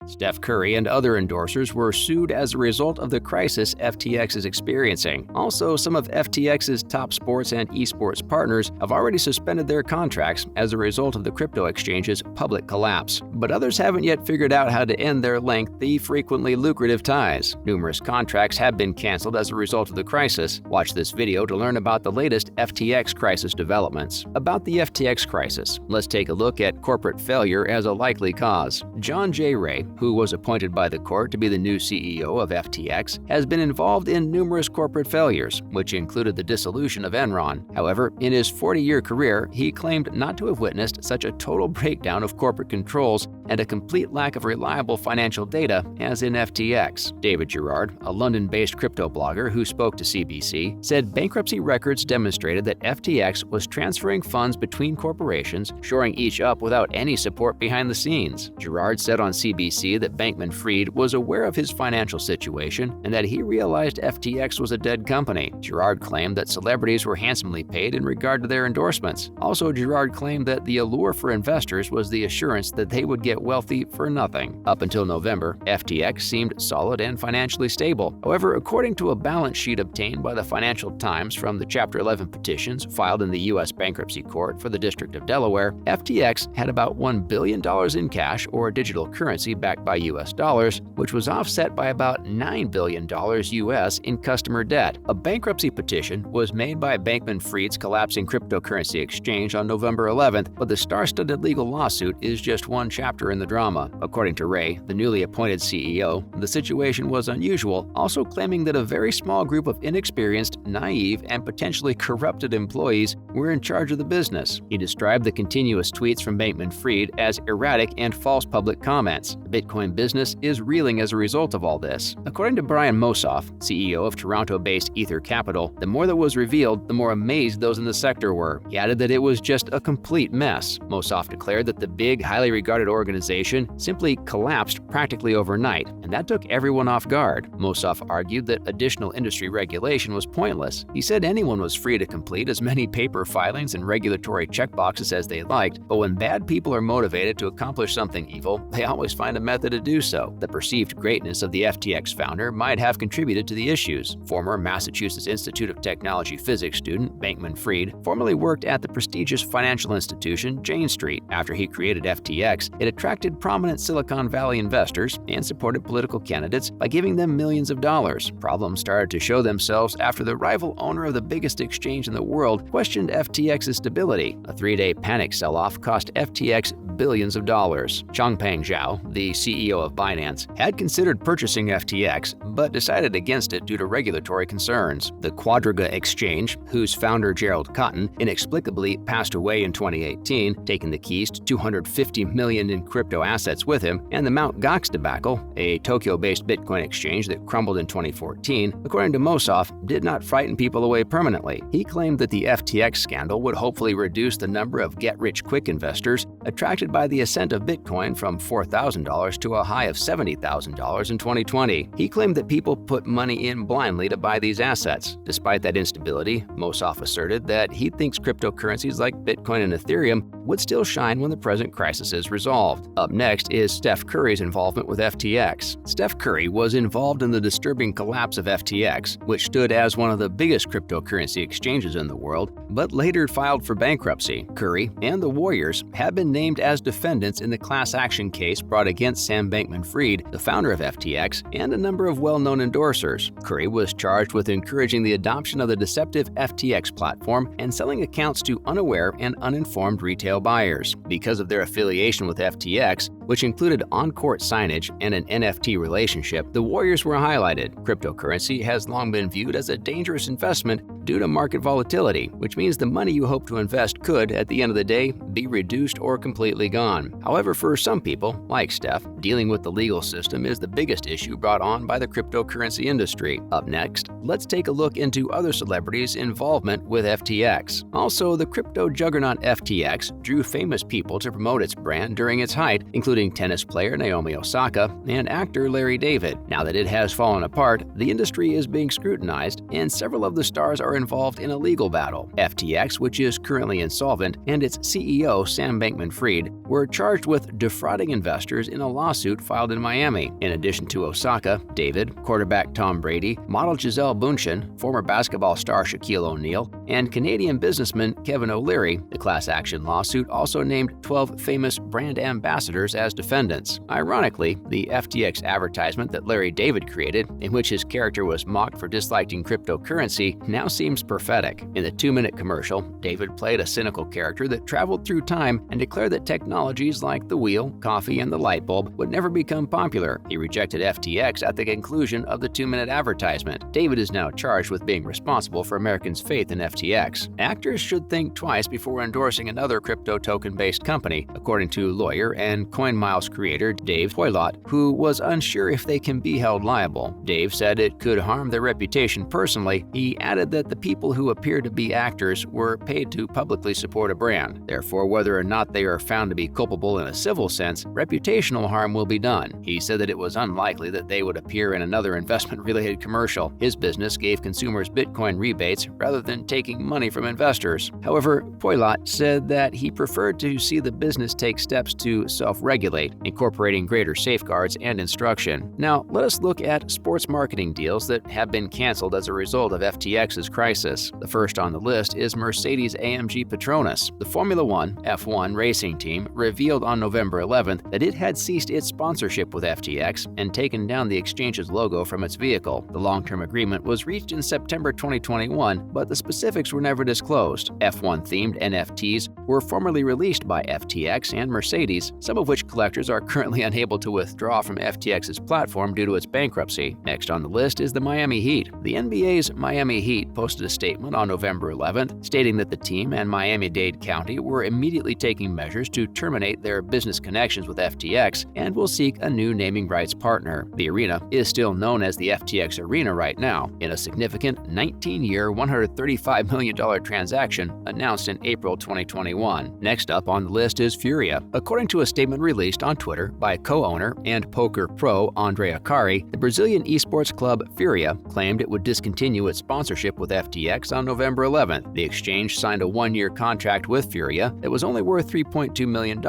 Steph Curry and other endorsers were sued as a result of the crisis FTX is experiencing. Also, some of FTX's top sports and esports partners have already suspended their contracts as a result of the crypto exchange's public collapse. But others haven't yet figured out how to end their lengthy, frequently lucrative ties. Numerous contracts have been canceled as a result of the crisis. Watch this video to learn about the latest FTX crisis developments. About the FTX crisis, let's take a look at corporate failure as a likely cause. John J. Ray, who was appointed by the court to be the new CEO of FTX, has been involved in numerous corporate failures, which included the dissolution of Enron. However, in his 40-year career, he claimed not to have witnessed such a total breakdown of corporate controls and a complete lack of reliable financial data as in FTX. David Gerard, a London-based crypto blogger who spoke to CBC, said bankruptcy records demonstrated that FTX was transferring funds between corporations, shoring each up without any support behind the scenes. Gerard said on CBC that Bankman-Fried was aware of his financial situation and that he realized FTX was a dead company. Gerard claimed that celebrities were handsomely paid in regard to their endorsements. Also, Gerard claimed that the allure for investors was the assurance that they would get wealthy for nothing. Up until November, FTX seemed solid and financially stable. However, according to a balance sheet obtained by the Financial Times from the Chapter 11 petitions filed in the U.S. Bankruptcy Court for the District of Delaware, FTX had about $1 billion in cash or digital currency backed by U.S. dollars, which was offset by about $9 billion U.S. in customer debt. A bankruptcy petition was made by Bankman-Fried's collapsing cryptocurrency exchange on November 11th, but the star-studded legal lawsuit is just one chapter in the drama. According to Ray, the newly appointed CEO, the situation was unusual, also claiming that a very small group of inexperienced, naive, and potentially corrupted employees were in charge of the business. He described the continuous tweets from Bankman-Fried as erratic and false public comments. The Bitcoin business is reeling as a result of all this. According to Brian Mosoff, CEO of Toronto-based Ether Capital, the more that was revealed, the more amazed those in the sector were. He added that it was just a complete mess. Mosoff declared that the big, highly regarded organization simply collapsed practically overnight, and that took everyone off guard. Mosoff argued that additional industry regulation was pointless. He said anyone was free to complete as many paper filings and regulatory checkboxes as they liked, but when bad people are motivated to accomplish something evil, they always find a method to do so. The perceived greatness of the FTX founder might have contributed to the issues. Former Massachusetts Institute of Technology physics student Bankman-Fried formerly worked at the prestigious financial institution Jane Street. After he created FTX, it attracted prominent Silicon Valley investors and supported political candidates by giving them millions of dollars. Problems started to show themselves after the rival owner of the biggest exchange in the world questioned FTX's stability. A 3-day panic sell-off cost FTX billions of dollars. Changpeng Zhao, the CEO of Binance, had considered purchasing FTX, but decided against it due to regulatory concerns. The Quadriga exchange, whose founder Gerald Cotton inexplicably passed away in 2018, taking the keys to $250 million in crypto assets with him, and the Mt. Gox debacle, a Tokyo-based Bitcoin exchange that crumbled in 2014, according to Mosoff, did not frighten people away permanently. He claimed that the FTX scandal would hopefully reduce the number of get-rich-quick investors attracted by the ascent of Bitcoin from $4,000 to a high of $70,000 in 2020. He claimed that people put money in blindly to buy these assets. Despite that instability, Mosoff asserted that he thinks cryptocurrencies like Bitcoin and Ethereum would still shine when the present crisis is resolved. Up next is Steph Curry's involvement with FTX. Steph Curry was involved in the disturbing collapse of FTX, which stood as one of the biggest cryptocurrency exchanges in the world, but later filed for bankruptcy. Curry and the Warriors have been named as defendants in the class action case brought against Sam Bankman-Fried, the founder of FTX, and a number of well-known endorsers. Curry was charged with encouraging the adoption of the deceptive FTX platform and selling accounts to unaware and uninformed retail buyers. Because of their affiliation with FTX, which included on-court signage and an NFT relationship, the Warriors were highlighted. Cryptocurrency has long been viewed as a dangerous investment due to market volatility, which means the money you hope to invest could, at the end of the day, be reduced or completely gone. However, for some people, like Steph, dealing with the legal system is the biggest issue brought on by the cryptocurrency industry. Up next, let's take a look into other celebrities' involvement with FTX. Also, the crypto juggernaut FTX drew famous people to promote its brand during its height, including tennis player Naomi Osaka and actor Larry David. Now that it has fallen apart, the industry is being scrutinized, and several of the stars are are involved in a legal battle. FTX, which is currently insolvent, and its CEO, Sam Bankman-Fried, were charged with defrauding investors in a lawsuit filed in Miami. In addition to Osaka, David, quarterback Tom Brady, model Gisele Bündchen, former basketball star Shaquille O'Neal, and Canadian businessman Kevin O'Leary, the class action lawsuit also named 12 famous brand ambassadors as defendants. Ironically, the FTX advertisement that Larry David created, in which his character was mocked for disliking cryptocurrency, now seems prophetic. In the 2-minute commercial, David played a cynical character that traveled through time and declared that technologies like the wheel, coffee, and the light bulb would never become popular. He rejected FTX at the conclusion of the 2-minute advertisement. David is now charged with being responsible for Americans' faith in FTX. Actors should think twice before endorsing another crypto token-based company, according to lawyer and CoinMiles creator Dave Poilot, who was unsure if they can be held liable. Dave said it could harm their reputation personally. He added that the people who appear to be actors were paid to publicly support a brand. Therefore, whether or not they are found to be culpable in a civil sense, reputational harm will be done. He said that it was unlikely that they would appear in another investment-related commercial. His business gave consumers Bitcoin rebates rather than taking money from investors. However, Poilot said that he preferred to see the business take steps to self-regulate, incorporating greater safeguards and instruction. Now, let us look at sports marketing deals that have been canceled as a result of FTX's crisis. The first on the list is Mercedes-AMG Petronas. The Formula One F1 racing team revealed on November 11th that it had ceased its sponsorship with FTX and taken down the exchange's logo from its vehicle. The long-term agreement was reached in September 2021, but the specifics were never disclosed. F1-themed NFTs were formerly released by FTX and Mercedes, some of which collectors are currently unable to withdraw from FTX's platform due to its bankruptcy. Next on the list is the Miami Heat. The NBA's Miami Heat posted a statement on November 11th stating that the team and Miami-Dade County were immediately taking measures to terminate their business connections with FTX and will seek a new naming rights partner. The arena is still known as the FTX Arena right now, in a significant 19-year, $135 million transaction announced in April 2021. Next up on the list is Furia. According to a statement released on Twitter by co-owner and poker pro Andre Akari, the Brazilian esports club Furia claimed it would discontinue its sponsorship with FTX on November 11th. The exchange signed a 1-year contract with Furia that was only worth $3.2 million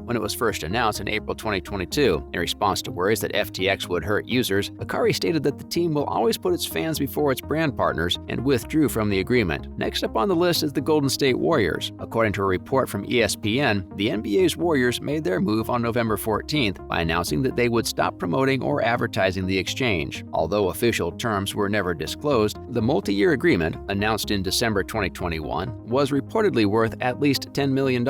when it was first announced in April 2022. In response to worries that FTX would hurt users, Akari stated that the team will always put its fans before its brand partners and withdrew from the agreement. Next up on the list is the Golden State Warriors. According to a report from ESPN, the NBA's Warriors made their move on November 14th by announcing that they would stop promoting or advertising the exchange. Although official terms were never disclosed, the multi-year agreement, announced in December 2021, was reportedly worth at least $10 million.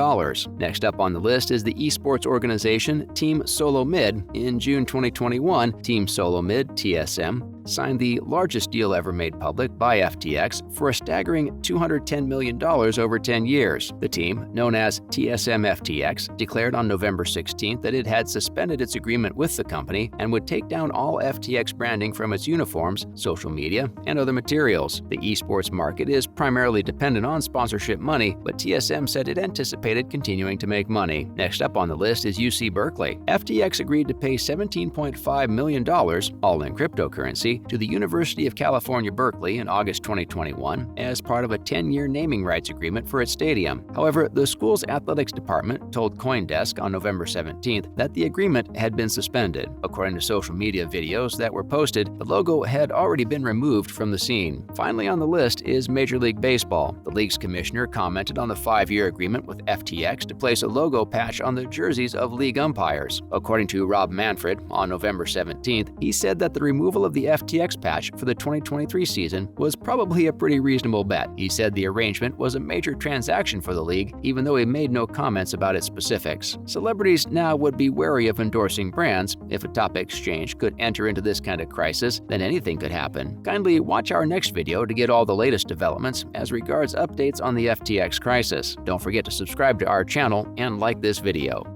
Next up on the list is the esports organization Team Solo Mid. In June 2021, Team Solo Mid, TSM, signed the largest deal ever made public by FTX for a staggering $210 million over 10 years. The team, known as TSM FTX, declared on November 16th that it had suspended its agreement with the company and would take down all FTX branding from its uniforms, social media, and other materials. The esports market is primarily dependent on sponsorship money, but TSM said it anticipated continuing to make money. Next up on the list is UC Berkeley. FTX agreed to pay $17.5 million, all in cryptocurrency, to the University of California, Berkeley in August 2021 as part of a 10-year naming rights agreement for its stadium. However, the school's athletics department told CoinDesk on November 17th that the agreement had been suspended. According to social media videos that were posted, the logo had already been removed from the scene. Finally on the list is Major League Baseball. The league's commissioner commented on the 5-year agreement with FTX to place a logo patch on the jerseys of league umpires. According to Rob Manfred, on November 17th, he said that the removal of the FTX patch for the 2023 season was probably a pretty reasonable bet. He said the arrangement was a major transaction for the league, even though he made no comments about its specifics. Celebrities now would be wary of endorsing brands. If a top exchange could enter into this kind of crisis, then anything could happen. Kindly watch our next video to get all the latest developments as regards updates on the FTX crisis. Don't forget to subscribe to our channel and like this video.